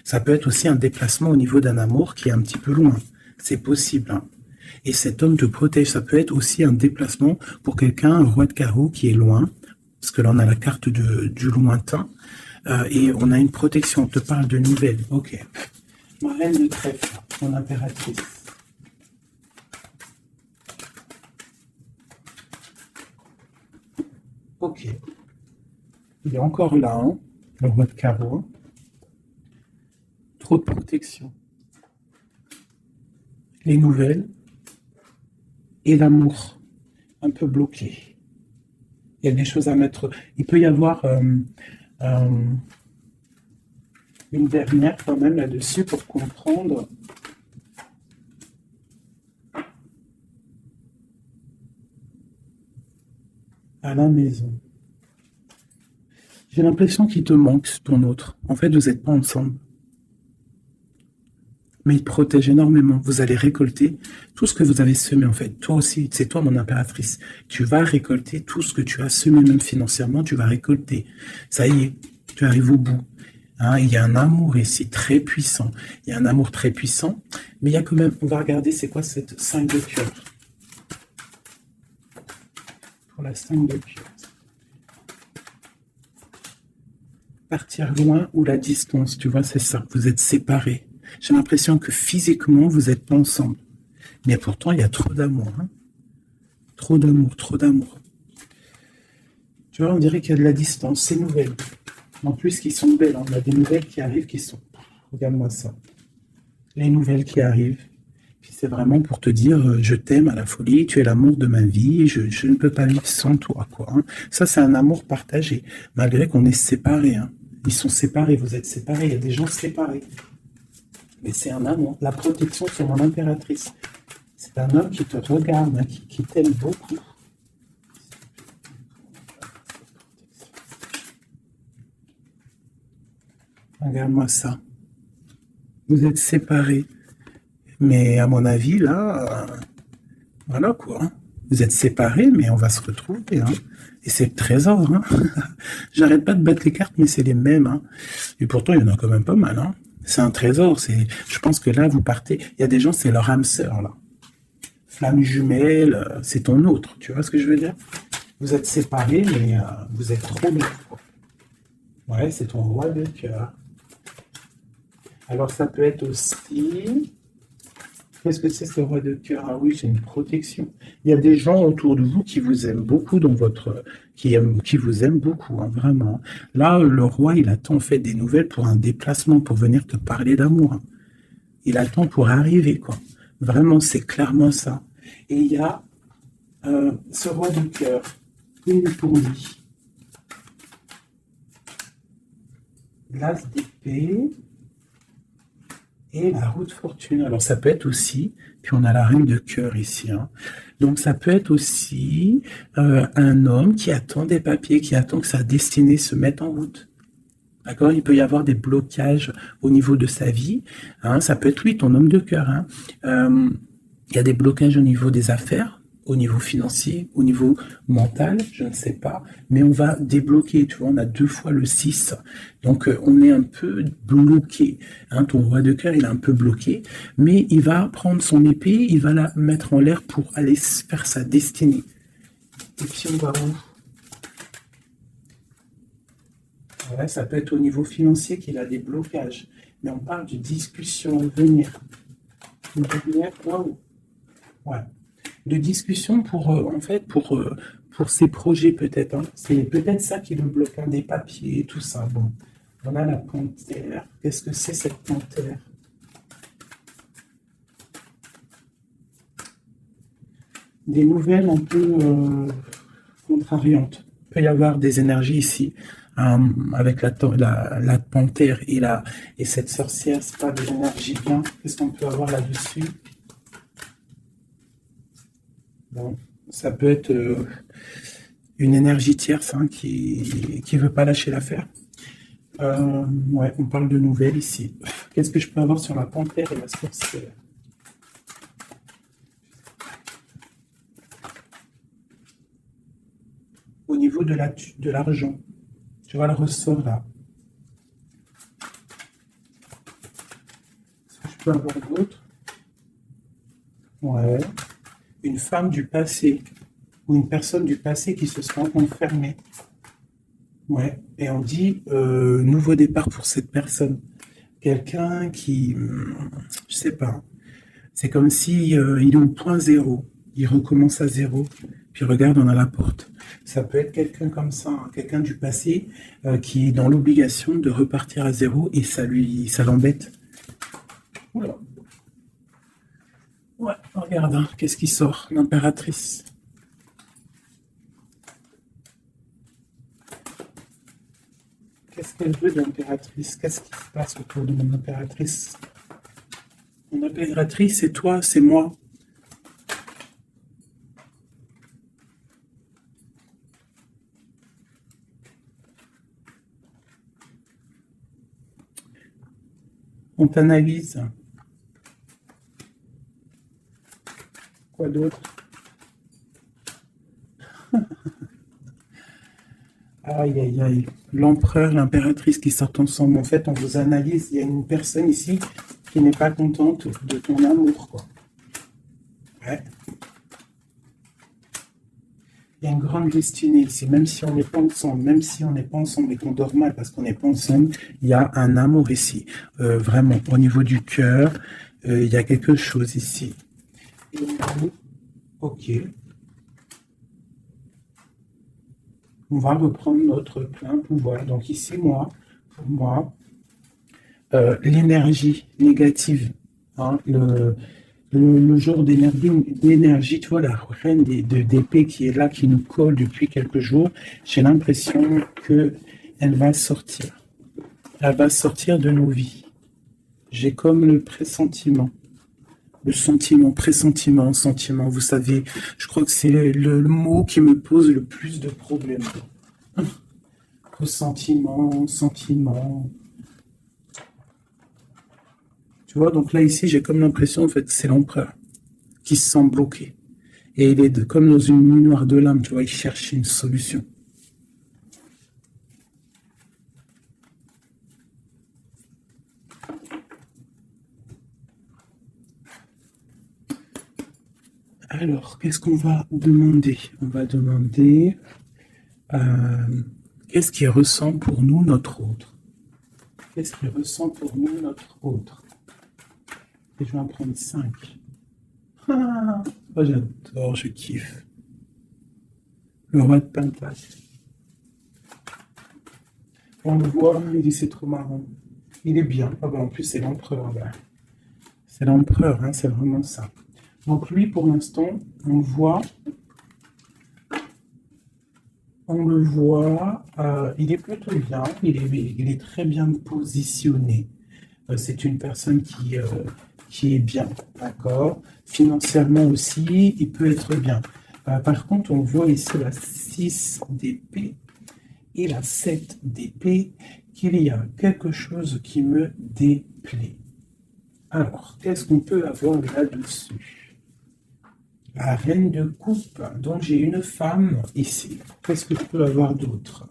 Ça peut être aussi un déplacement au niveau d'un amour qui est un petit peu loin. C'est possible, hein. Et cet homme te protège. Ça peut être aussi un déplacement pour quelqu'un, un roi de carreau qui est loin, parce que là on a la carte du lointain, et on a une protection. On te parle de nouvelles. Ok. Ma reine de trèfle, mon impératrice. Ok. Il est encore là, hein, le roi de carreau. Trop de protection. Les nouvelles et l'amour un peu bloqué. Il y a des choses à mettre. Il peut y avoir euh, une dernière quand même là-dessus pour comprendre. À la maison. J'ai l'impression qu'il te manque ton autre. En fait, vous n'êtes pas ensemble. Mais il te protège énormément. Vous allez récolter tout ce que vous avez semé, en fait. Toi aussi, c'est toi mon impératrice. Tu vas récolter tout ce que tu as semé, même financièrement, tu vas récolter. Ça y est, tu arrives au bout. Hein, il y a un amour ici très puissant. Il y a un amour très puissant, mais il y a quand même, on va regarder c'est quoi cette 5 de cœur. Pour la 5 de cœur. Partir loin ou la distance, tu vois, c'est ça. Vous êtes séparés. J'ai l'impression que physiquement, vous n'êtes pas ensemble. Mais pourtant, il y a trop d'amour. Hein. Trop d'amour, trop d'amour. Tu vois, on dirait qu'il y a de la distance. C'est nouvelle. En plus, qui sont belles. On a des nouvelles qui arrivent qui sont... Regarde-moi ça. Les nouvelles qui arrivent. Puis c'est vraiment pour te dire, je t'aime à la folie, tu es l'amour de ma vie, je ne peux pas vivre sans toi, quoi. Hein. Ça, c'est un amour partagé, malgré qu'on est séparés. Hein. Ils sont séparés, vous êtes séparés, il y a des gens séparés. Mais c'est un amour. La protection sur mon impératrice. C'est un homme qui te regarde, hein, qui t'aime beaucoup. Regarde-moi ça. Vous êtes séparés. Mais à mon avis, là, voilà quoi. Hein. Vous êtes séparés, mais on va se retrouver. Hein. Et c'est le trésor. Hein. J'arrête pas de battre les cartes, mais c'est les mêmes. Hein. Et pourtant, il y en a quand même pas mal. Hein. C'est un trésor. Je pense que là, vous partez. Il y a des gens, c'est leur âme sœur, là. Flamme jumelle, c'est ton autre. Tu vois ce que je veux dire? Vous êtes séparés, mais vous êtes trop bien. Ouais, c'est ton roi de cœur. Alors, ça peut être aussi... Qu'est-ce que c'est ce roi de cœur? Ah oui, c'est une protection. Il y a des gens autour de vous qui vous aiment beaucoup dans votre, qui vous aiment beaucoup, hein, vraiment. Là, le roi, il attend en fait des nouvelles pour un déplacement, pour venir te parler d'amour. Hein. Il attend pour arriver, quoi. Vraiment, c'est clairement ça. Et il y a ce roi de cœur, une pour lui. L'as d'épée. Et la roue de fortune. Alors ça peut être aussi, puis on a la reine de cœur ici. Hein. Donc ça peut être aussi un homme qui attend des papiers, qui attend que sa destinée se mette en route. D'accord? Il peut y avoir des blocages au niveau de sa vie. Hein. Ça peut être lui, ton homme de cœur. Hein. Il y a des blocages au niveau des affaires, au niveau financier, au niveau mental, je ne sais pas, mais on va débloquer, tu vois, on a 2 fois le 6, donc on est un peu bloqué, hein, ton roi de cœur, il est un peu bloqué, mais il va prendre son épée, il va la mettre en l'air pour aller faire sa destinée. Et puis on va où? Ouais, ça peut être au niveau financier qu'il a des blocages, mais on parle de discussion à venir. Une dernière, waouh. Ouais. De discussion pour, en fait, pour ses projets peut-être. Hein. C'est peut-être ça qui le bloque, hein, des papiers, tout ça. Bon, on a la panthère. Qu'est-ce que c'est cette panthère? Des nouvelles un peu contrariantes. Il peut y avoir des énergies ici. Avec la panthère et cette sorcière, c'est pas des énergies bien. Qu'est-ce qu'on peut avoir là-dessus? Bon, ça peut être Une énergie tierce hein, qui veut pas lâcher l'affaire. Ouais, on parle de nouvelles ici. Qu'est-ce que je peux avoir sur la panthère et la sorcière? Au niveau de l'argent, tu vois le ressort là. Est-ce que je peux avoir d'autres? Ouais. Une femme du passé ou une personne du passé qui se sera enfermée. Ouais. Et on dit nouveau départ pour cette personne. Quelqu'un qui, je sais pas, c'est comme si il est au point zéro. Il recommence à zéro. Puis regarde, on a la porte. Ça peut être quelqu'un comme ça, hein, quelqu'un du passé qui est dans l'obligation de repartir à zéro et ça l'embête. Oula. Ouais, regarde, hein, qu'est-ce qui sort? L'impératrice. Qu'est-ce qu'elle veut de l'impératrice? Qu'est-ce qui se passe autour de mon impératrice? Mon impératrice, c'est toi, c'est moi. On t'analyse. Quoi d'autre? Aïe, aïe, aïe. L'empereur, l'impératrice qui sortent ensemble. En fait, on vous analyse. Il y a une personne ici qui n'est pas contente de ton amour, quoi. Ouais. Il y a une grande destinée ici, même si on n'est pas ensemble, même si on n'est pas ensemble et qu'on dort mal parce qu'on n'est pas ensemble, il y a un amour ici. Vraiment, au niveau du cœur, il y a quelque chose ici. Et ok. On va reprendre notre plein pouvoir. Donc ici, pour moi, l'énergie négative, hein, le genre d'énergie, tu vois, la reine d'épée qui est là, qui nous colle depuis quelques jours, j'ai l'impression qu'elle va sortir. Elle va sortir de nos vies. J'ai comme le pressentiment. Le sentiment, pressentiment, sentiment, vous savez, je crois que c'est le mot qui me pose le plus de problèmes. Ressentiment, sentiment. Tu vois, donc là, ici, j'ai comme l'impression, en fait, que c'est l'empereur qui se sent bloqué. Et il est comme dans une nuit noire de l'âme, tu vois, il cherche une solution. Alors, qu'est-ce qu'on va demander? On va demander qu'est-ce qui ressent pour nous notre autre? Qu'est-ce qui ressent pour nous notre autre? Et je vais en prendre 5. Ah, oh, j'adore, je kiffe. Le roi de Pentacle. On le voit, il dit c'est trop marrant. Il est bien. Ah ben, en plus, c'est l'empereur. Là. C'est l'empereur, hein, c'est vraiment ça. Donc lui, pour l'instant, on le voit, il est plutôt bien, il est très bien positionné. C'est une personne qui est bien, d'accord? Financièrement aussi, il peut être bien. Par contre, on voit ici la 6 d'épée et la 7 d'épée, qu'il y a quelque chose qui me déplaît. Alors, qu'est-ce qu'on peut avoir là-dessus? La reine de coupe, donc j'ai une femme ici. Qu'est-ce que je peux avoir d'autre?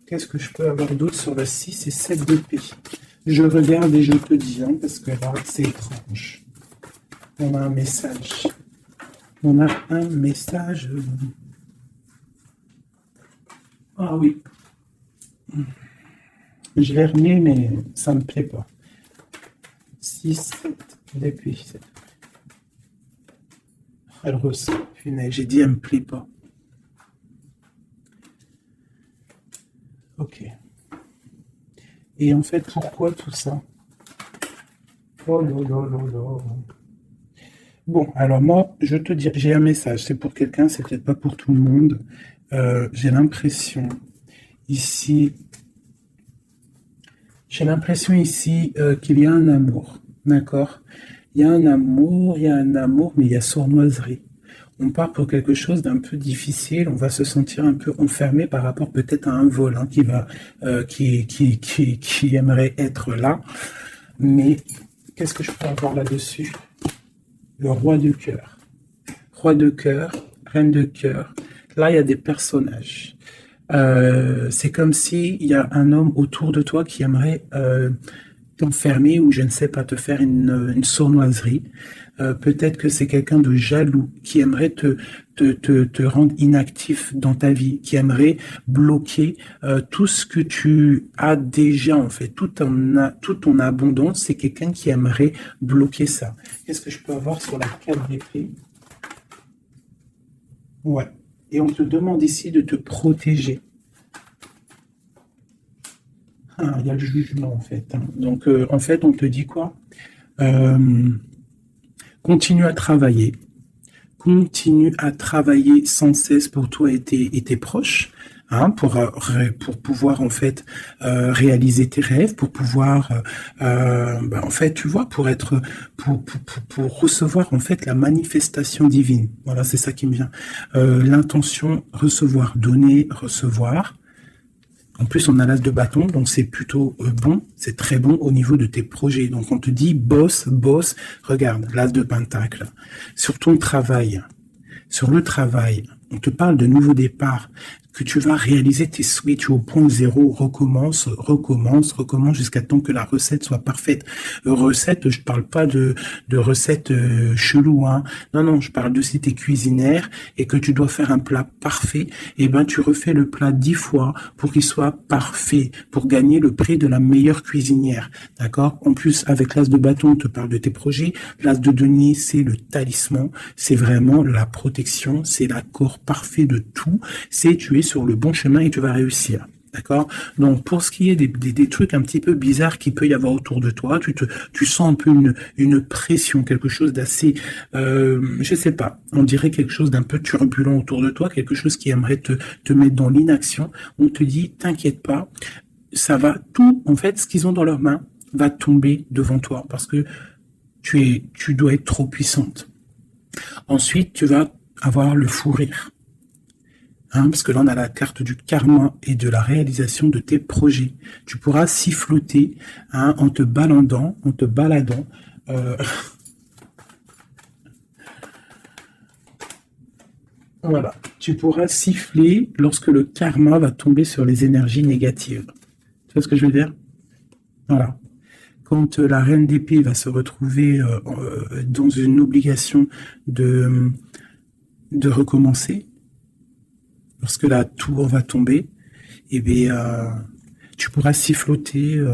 Qu'est-ce que je peux avoir d'autre sur la 6 et 7 d'épée? Je regarde et je te dis, hein, parce que là, c'est étrange. On a un message. On a un message. Ah oui. Je l'ai remis, mais ça ne me plaît pas. 6, 7 d'épée. Elle ressort. J'ai dit, elle ne me plaît pas. Ok. Et en fait, pourquoi tout ça? Oh là là là là. Bon, alors moi, je te dis, j'ai un message. C'est pour quelqu'un, c'est peut-être pas pour tout le monde. J'ai l'impression ici qu'il y a un amour. D'accord? Il y a un amour, mais il y a sournoiserie. On part pour quelque chose d'un peu difficile, on va se sentir un peu enfermé par rapport peut-être à un vol hein, qui aimerait être là. Mais qu'est-ce que je peux avoir là-dessus? Le roi de cœur. Roi de cœur, reine de cœur. Là, il y a des personnages. C'est comme s'il y a un homme autour de toi qui aimerait t'enfermer ou je ne sais pas, te faire une sournoiserie. Peut-être que c'est quelqu'un de jaloux qui aimerait te rendre inactif dans ta vie, qui aimerait bloquer tout ce que tu as déjà en fait, toute ton abondance, c'est quelqu'un qui aimerait bloquer ça. Qu'est-ce que je peux avoir sur la 4 d'épée? Ouais. Et on te demande ici de te protéger. Ah, il y a le jugement en fait. Hein. Donc en fait, on te dit quoi? Euh, Continue à travailler. Continue à travailler sans cesse pour toi et tes proches, hein, pour pouvoir en fait réaliser tes rêves, pour pouvoir en fait tu vois pour recevoir en fait la manifestation divine. Voilà, c'est ça qui me vient. L'intention recevoir, donner, recevoir. En plus, on a l'as de bâton, donc c'est plutôt bon, c'est très bon au niveau de tes projets. Donc on te dit boss, boss, regarde, l'as de pentacle. Sur ton travail, sur le travail, on te parle de nouveau départ, que tu vas réaliser tes souhaits, tu es au point zéro, recommence, recommence, recommence jusqu'à temps que la recette soit parfaite. Recette, je parle pas de recette chelou, hein. Non, non, je parle de si tu es cuisinière et que tu dois faire un plat parfait, et ben tu refais le plat 10 fois pour qu'il soit parfait, pour gagner le prix de la meilleure cuisinière. D'accord? En plus, avec l'as de bâton, on te parle de tes projets. L'as de denier, c'est le talisman, c'est vraiment la protection, c'est l'accord parfait de tout, c'est tu es sur le bon chemin et tu vas réussir. D'accord? Donc, pour ce qui est des trucs un petit peu bizarres qu'il peut y avoir autour de toi, tu sens un peu une pression, quelque chose d'assez, je sais pas, on dirait quelque chose d'un peu turbulent autour de toi, quelque chose qui aimerait te mettre dans l'inaction. On te dit, t'inquiète pas, ça va, tout, en fait, ce qu'ils ont dans leurs mains va tomber devant toi parce que tu dois être trop puissante. Ensuite, tu vas avoir le fou rire. Hein, parce que là, on a la carte du karma et de la réalisation de tes projets. Tu pourras siffloter hein, en te baladant, voilà. Tu pourras siffler lorsque le karma va tomber sur les énergies négatives. Tu vois ce que je veux dire? Voilà. Quand la reine d'épée va se retrouver dans une obligation de recommencer, lorsque la tour va tomber, eh bien, tu pourras siffloter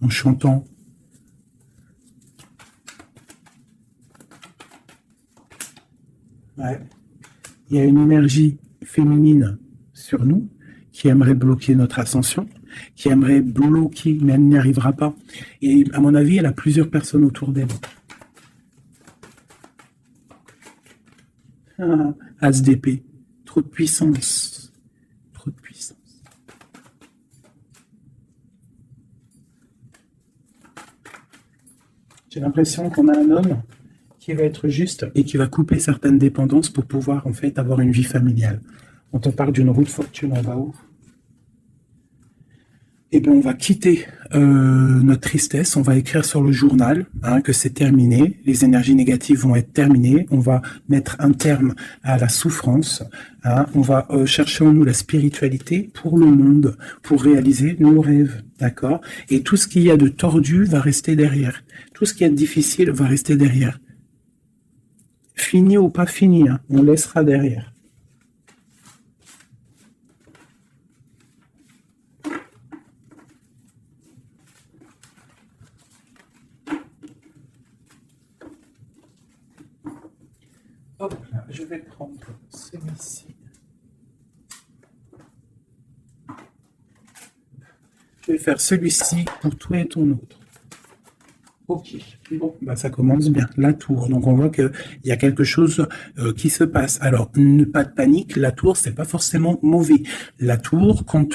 en chantant. Ouais. Il y a une énergie féminine sur nous qui aimerait bloquer notre ascension, qui aimerait bloquer, mais elle n'y arrivera pas. Et à mon avis, elle a plusieurs personnes autour d'elle. Ah, As d'épée. Trop de puissance. Trop de puissance. J'ai l'impression qu'on a un homme qui va être juste et qui va couper certaines dépendances pour pouvoir en fait avoir une vie familiale. On te parle d'une roue de fortune en bas haut. Eh bien, on va quitter notre tristesse, on va écrire sur le journal hein, que c'est terminé, les énergies négatives vont être terminées, on va mettre un terme à la souffrance, hein, on va chercher en nous la spiritualité pour le monde, pour réaliser nos rêves, d'accord? Et tout ce qu'il y a de tordu va rester derrière, tout ce qui est difficile va rester derrière. Fini ou pas fini, hein, on laissera derrière. Hop là, je vais prendre celui-ci. Je vais faire celui-ci pour toi et ton autre. Ok, bon, bah ça commence bien. La tour, donc on voit qu'il y a quelque chose qui se passe. Alors, pas de panique, la tour, c'est pas forcément mauvais. La tour, comment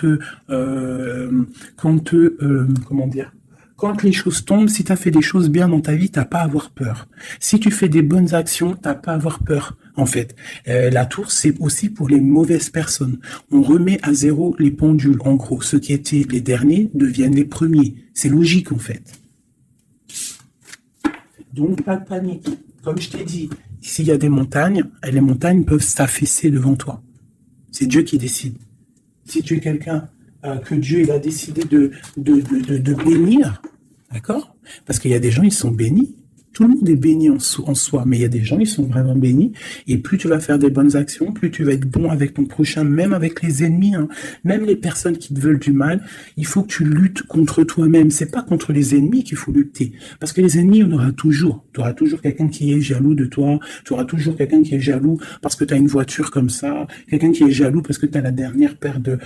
dire, Quand les choses tombent, si tu as fait des choses bien dans ta vie, t'as pas à avoir peur. Si tu fais des bonnes actions, t'as pas à avoir peur. En fait, la tour, c'est aussi pour les mauvaises personnes. On remet à zéro les pendules. En gros, ceux qui étaient les derniers deviennent les premiers. C'est logique, en fait. Donc, pas de panique. Comme je t'ai dit, s'il y a des montagnes, les montagnes peuvent s'affaisser devant toi. C'est Dieu qui décide. Si tu es quelqu'un que Dieu il a décidé de bénir, d'accord? Parce qu'il y a des gens, ils sont bénis. Tout le monde est béni en soi, mais il y a des gens, ils sont vraiment bénis. Et plus tu vas faire des bonnes actions, plus tu vas être bon avec ton prochain, même avec les ennemis, hein, même les personnes qui te veulent du mal. Il faut que tu luttes contre toi-même. C'est pas contre les ennemis qu'il faut lutter. Parce que les ennemis, on aura toujours. Tu auras toujours quelqu'un qui est jaloux de toi. Tu auras toujours quelqu'un qui est jaloux parce que tu as une voiture comme ça. Quelqu'un qui est jaloux parce que tu as la dernière paire de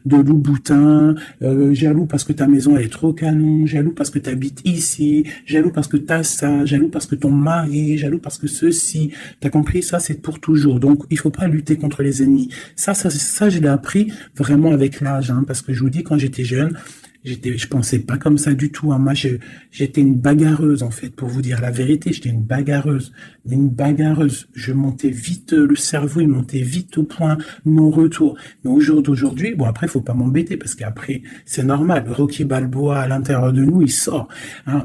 loup-boutin. Jaloux parce que ta maison elle est trop canon. Jaloux parce que tu habites ici. Jaloux parce que t'as ça, jaloux parce que ton mari, jaloux parce que ceci, t'as compris, ça c'est pour toujours. Donc il faut pas lutter contre les ennemis. Ça je l'ai appris vraiment avec l'âge, hein, parce que je vous dis quand j'étais jeune, je pensais pas comme ça du tout, hein. Moi j'étais une bagarreuse en fait, pour vous dire la vérité, j'étais une bagarreuse. Je montais vite, le cerveau il montait vite au point mon retour. Mais au jour d'aujourd'hui, bon après faut pas m'embêter parce qu'après c'est normal, Rocky Balboa à l'intérieur de nous il sort, hein.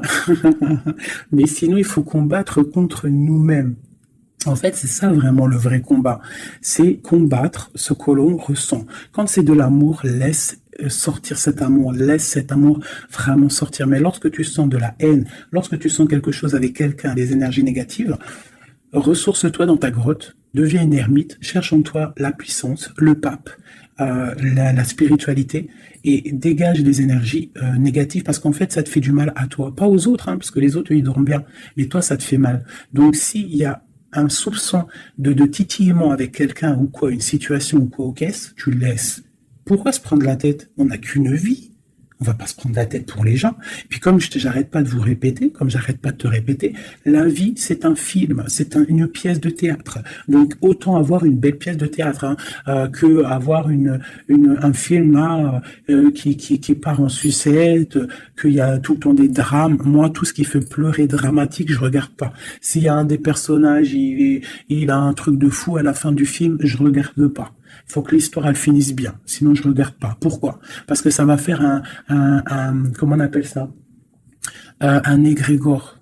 Mais sinon il faut combattre contre nous-mêmes. En fait, c'est ça vraiment le vrai combat. C'est combattre ce que l'on ressent. Quand c'est de l'amour, laisse sortir cet amour, laisse cet amour vraiment sortir. Mais lorsque tu sens de la haine, lorsque tu sens quelque chose avec quelqu'un, des énergies négatives, ressource-toi dans ta grotte, deviens une ermite, cherche en toi la puissance, le pape, la spiritualité, et dégage les énergies négatives, parce qu'en fait, ça te fait du mal à toi, pas aux autres, hein, parce que les autres, ils dorment bien, mais toi, ça te fait mal. Donc, s'il y a un soupçon de titillement avec quelqu'un ou quoi, une situation ou quoi, qu'est-ce, tu le laisses. Pourquoi se prendre la tête? On n'a qu'une vie. On va pas se prendre la tête pour les gens. Puis comme j'arrête pas de vous répéter, comme j'arrête pas de te répéter, la vie c'est un film, c'est une pièce de théâtre. Donc autant avoir une belle pièce de théâtre, hein, que avoir un film là qui part en sucette, qu'il y a tout le temps des drames. Moi, tout ce qui fait pleurer dramatique, je regarde pas. S'il y a un des personnages, il a un truc de fou à la fin du film, je regarde pas. Il faut que l'histoire elle finisse bien, sinon je regarde pas. Pourquoi? Parce que ça va faire comment on appelle ça? Un égrégore.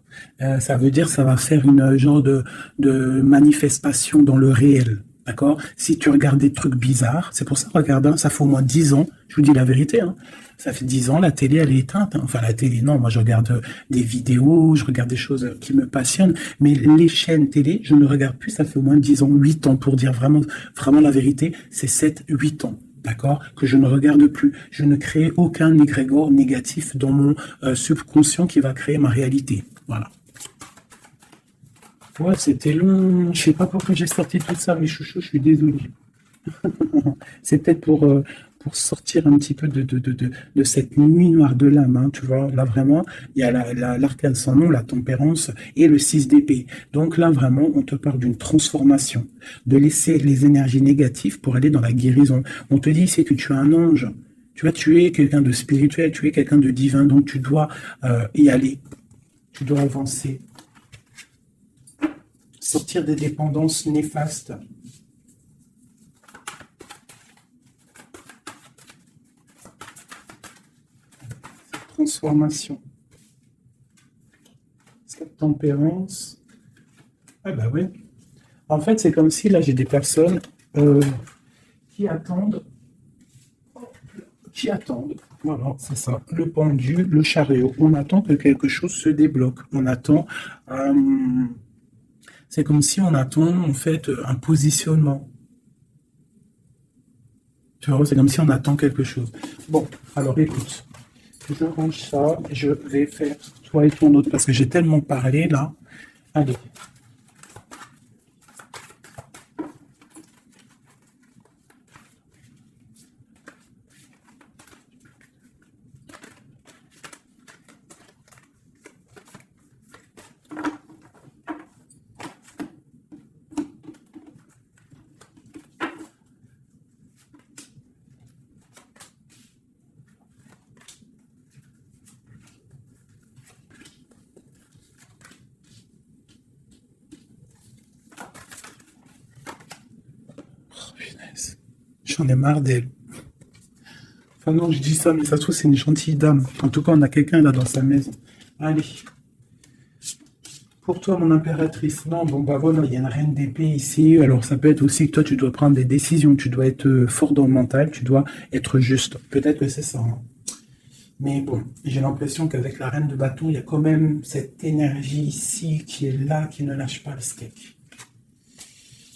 Ça veut dire ça va faire une genre de manifestation dans le réel. D'accord? Si tu regardes des trucs bizarres, c'est pour ça, regarde, hein, ça fait au moins 10 ans, je vous dis la vérité, hein, ça fait 10 ans, la télé, elle est éteinte, hein. Enfin, la télé, non, moi, je regarde des vidéos, je regarde des choses qui me passionnent, mais les chaînes télé, je ne regarde plus, ça fait au moins 10 ans, 8 ans, pour dire vraiment, vraiment la vérité, c'est 7, 8 ans. D'accord? Que je ne regarde plus. Je ne crée aucun égrégore négatif dans mon subconscient qui va créer ma réalité. Voilà. Ouais, c'était long. Je sais pas pourquoi j'ai sorti tout ça, mes chouchous, je suis désolé. C'est peut-être pour sortir un petit peu de cette nuit noire de l'âme, hein, tu vois. Là, vraiment, il y a l'arcane sans nom, la tempérance et le 6 d'épée. Donc là, vraiment, on te parle d'une transformation, de laisser les énergies négatives pour aller dans la guérison. On te dit, c'est que tu es un ange. Tu vois, tu es quelqu'un de spirituel, tu es quelqu'un de divin, donc tu dois y aller. Tu dois avancer. Sortir des dépendances néfastes. Transformation. Cette tempérance. Ah bah oui. En fait, c'est comme si là, j'ai des personnes qui attendent. Qui attendent. Voilà, c'est ça. Le pendu, le chariot. On attend que quelque chose se débloque. On attend. C'est comme si on attend en fait un positionnement. Tu vois, c'est comme si on attend quelque chose. Bon, alors écoute. Je range ça, je vais faire toi et ton autre parce que j'ai tellement parlé là. Allez. punaise. J'en ai marre d'elle. Enfin non, je dis ça, mais ça se trouve, c'est une gentille dame. En tout cas, on a quelqu'un là dans sa maison. Allez. Pour toi, mon impératrice, non, bon bah voilà, il y a une reine d'épée ici. Alors ça peut être aussi que toi, tu dois prendre des décisions. Tu dois être fort dans le mental, tu dois être juste. Peut-être que c'est ça, hein. Mais bon, j'ai l'impression qu'avec la reine de bâton, il y a quand même cette énergie ici qui est là, qui ne lâche pas le steak.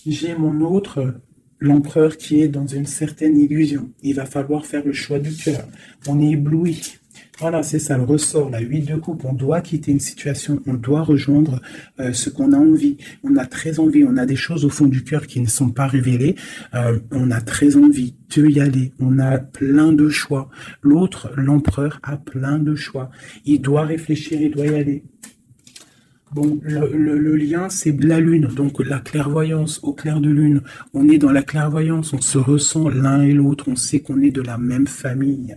J'ai mon autre, l'empereur, qui est dans une certaine illusion. Il va falloir faire le choix du cœur. On est ébloui. Voilà, c'est ça le ressort, la 8 de coupe. On doit quitter une situation, on doit rejoindre ce qu'on a envie. On a très envie, on a des choses au fond du cœur qui ne sont pas révélées. On a très envie de y aller. On a plein de choix. L'autre, l'empereur, a plein de choix. Il doit réfléchir, il doit y aller. Bon, le lien, c'est la lune, donc la clairvoyance au clair de lune. On est dans la clairvoyance, on se ressent l'un et l'autre, on sait qu'on est de la même famille.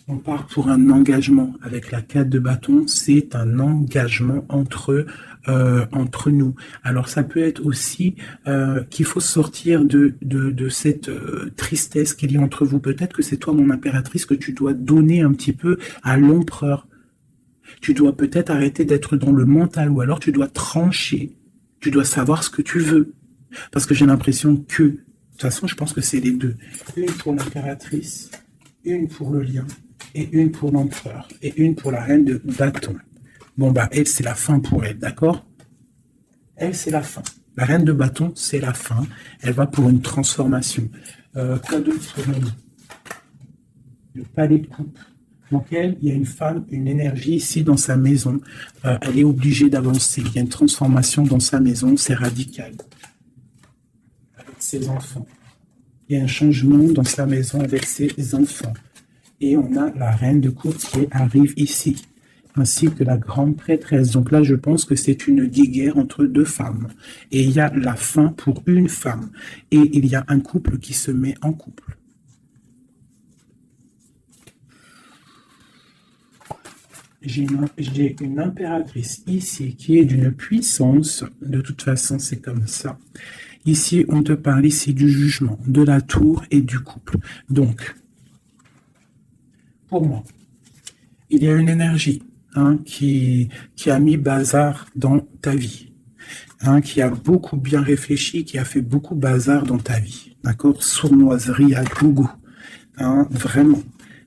On part pour un engagement avec la 4 de bâton, c'est un engagement entre nous. Alors ça peut être aussi qu'il faut sortir de cette tristesse qu'il y a entre vous. Peut-être que c'est toi, mon impératrice, que tu dois donner un petit peu à l'empereur. Tu dois peut-être arrêter d'être dans le mental, ou alors tu dois trancher. Tu dois savoir ce que tu veux. Parce que j'ai l'impression que, de toute façon, je pense que c'est les deux. Une pour l'impératrice, une pour le lion, et une pour l'empereur, et une pour la reine de bâton. Bon, bah, elle, c'est la fin pour elle, d'accord? Elle, c'est la fin. La reine de bâton, c'est la fin. Elle va pour une transformation. Cadeau pour elle. Le palais de coupe. Donc elle, il y a une femme, une énergie ici dans sa maison. Elle est obligée d'avancer. Il y a une transformation dans sa maison, c'est radical. Avec ses enfants. Il y a un changement dans sa maison avec ses enfants. Et on a la reine de coupe qui arrive ici, ainsi que la grande prêtresse. Donc là, je pense que c'est une guéguerre entre deux femmes. Et il y a la fin pour une femme. Et il y a un couple qui se met en couple. J'ai une impératrice ici qui est d'une puissance. De toute façon, c'est comme ça. Ici, on te parle ici du jugement, de la tour et du couple. Donc, pour moi, il y a une énergie qui a mis bazar dans ta vie, qui a beaucoup bien réfléchi, qui a fait beaucoup bazar dans ta vie. D'accord? Sournoiserie à gogo. Vraiment.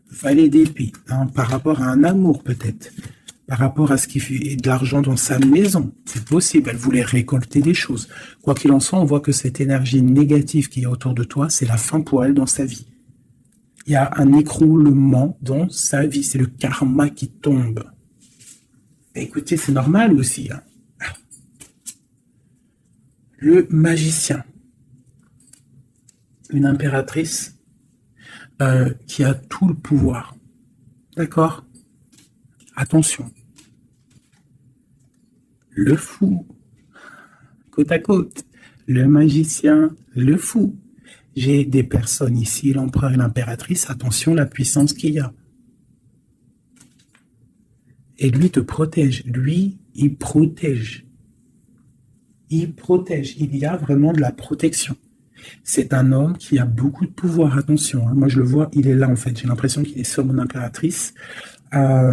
Valet d'épée, par rapport à un amour peut-être, par rapport à ce qui fait de l'argent dans sa maison. C'est possible, elle voulait récolter des choses. Quoi qu'il en soit, on voit que cette énergie négative qui est autour de toi, c'est la fin pour elle dans sa vie. Il y a un écroulement dans sa vie, c'est le karma qui tombe. Et écoutez, c'est normal aussi. Le magicien, une impératrice qui a tout le pouvoir. D'accord? Attention. Le fou, côte à côte. Le magicien, le fou. J'ai des personnes ici, l'empereur et l'impératrice. Attention, la puissance qu'il y a. Et lui te protège. Lui, il protège. Il protège. Il y a vraiment de la protection. C'est un homme qui a beaucoup de pouvoir, attention. Moi, je le vois, il est là, en fait. J'ai l'impression qu'il est sur mon impératrice.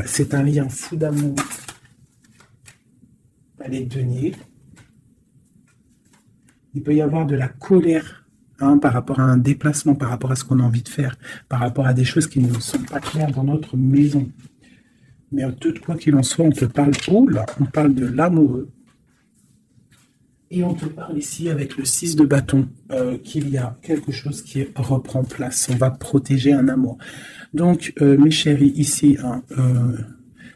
C'est un lien fou d'amour. Palais de denier. Il peut y avoir de la colère par rapport à un déplacement, par rapport à ce qu'on a envie de faire, par rapport à des choses qui ne sont pas claires dans notre maison. Mais de quoi qu'il en soit, on te parle, oh là, on parle de l'amoureux. Et on te parle ici avec le 6 de bâton qu'il y a quelque chose qui reprend place. On va protéger un amour. Donc, mes chéris, ici,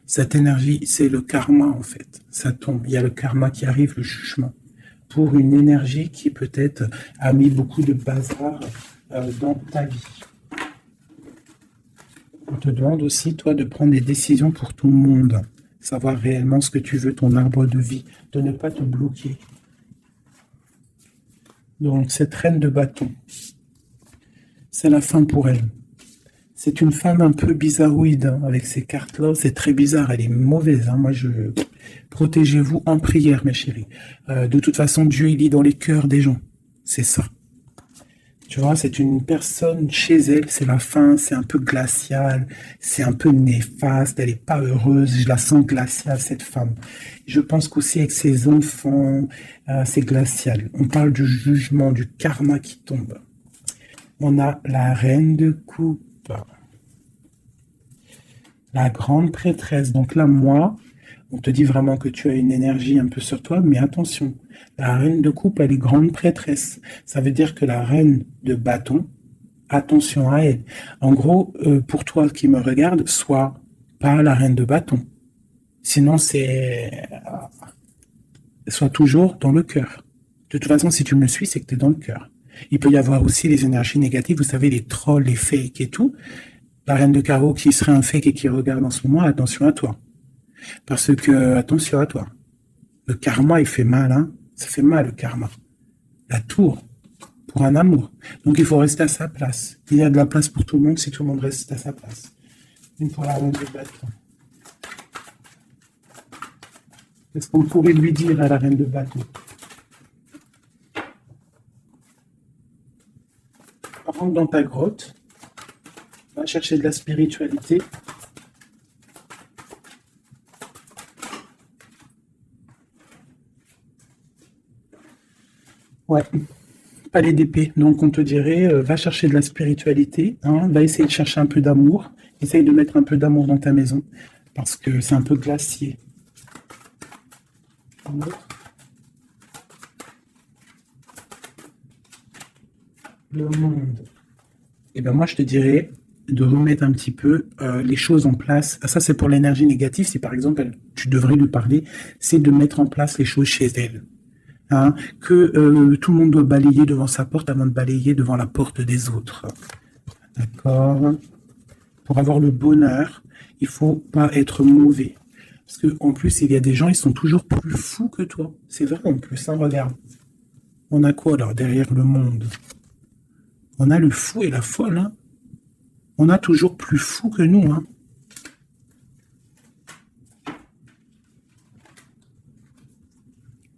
cette énergie, c'est le karma en fait. Ça tombe. Il y a le karma qui arrive, le jugement. Pour une énergie qui peut-être a mis beaucoup de bazar dans ta vie. On te demande aussi, toi, de prendre des décisions pour tout le monde. Savoir réellement ce que tu veux, ton arbre de vie. De ne pas te bloquer. Donc, cette reine de bâton, c'est la fin pour elle. C'est une femme un peu bizarroïde, avec ces cartes-là. C'est très bizarre, elle est mauvaise. Moi, protégez-vous en prière, mes chéris. De toute façon, Dieu, il est dans les cœurs des gens. C'est ça. Tu vois, c'est une personne chez elle, c'est la fin, c'est un peu glacial, c'est un peu néfaste, elle est pas heureuse, je la sens glaciale, cette femme. Je pense qu'aussi avec ses enfants, c'est glacial. On parle du jugement, du karma qui tombe. On a la reine de coupe, la grande prêtresse. Donc là, moi, on te dit vraiment que tu as une énergie un peu sur toi, mais attention, la reine de coupe, elle est grande prêtresse. Ça veut dire que la reine de bâton, attention à elle. En gros, pour toi qui me regarde, sois pas la reine de bâton. Sinon, sois toujours dans le cœur. De toute façon, si tu me suis, c'est que tu es dans le cœur. Il peut y avoir aussi les énergies négatives, vous savez, les trolls, les fakes et tout. La reine de carreau qui serait un fake et qui regarde en ce moment, attention à toi. Parce que, attention à toi. Le karma, il fait mal, hein. Ça fait mal, le karma. La tour, pour un amour. Donc, il faut rester à sa place. Il y a de la place pour tout le monde si tout le monde reste à sa place. Une pour la reine de bâton. Qu'est-ce qu'on pourrait lui dire à la reine de bâton? Rentre dans ta grotte. Va chercher de la spiritualité. Ouais, palais d'épée. Donc on te dirait, va chercher de la spiritualité, hein, va essayer de chercher un peu d'amour, essaye de mettre un peu d'amour dans ta maison, parce que c'est un peu glacier. Le monde. Et ben moi je te dirais de remettre un petit peu les choses en place. Ça c'est pour l'énergie négative. Si par exemple tu devrais lui parler, c'est de mettre en place les choses chez elle. Hein, que tout le monde doit balayer devant sa porte avant de balayer devant la porte des autres. D'accord? Pour avoir le bonheur, il faut pas être mauvais. Parce que en plus, il y a des gens, ils sont toujours plus fous que toi. C'est vrai en plus, hein, regarde. On a quoi alors derrière le monde? On a le fou et la folle, hein. On a toujours plus fou que nous, hein.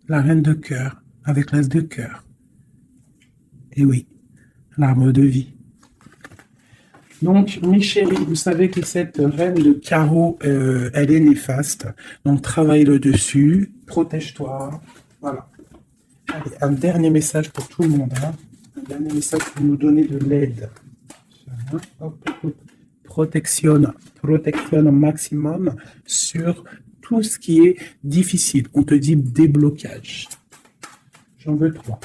La reine de cœur, avec l'as de cœur. Et oui, l'arbre de vie. Donc, mes chéris, vous savez que cette reine de carreau, elle est néfaste. Donc, travaille le dessus, protège-toi. Voilà. Allez, un dernier message pour tout le monde. Hein. Un dernier message pour nous donner de l'aide. Hop, hop. Protection au maximum sur tout ce qui est difficile. On te dit déblocage. J'en veux 3.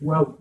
Waouh.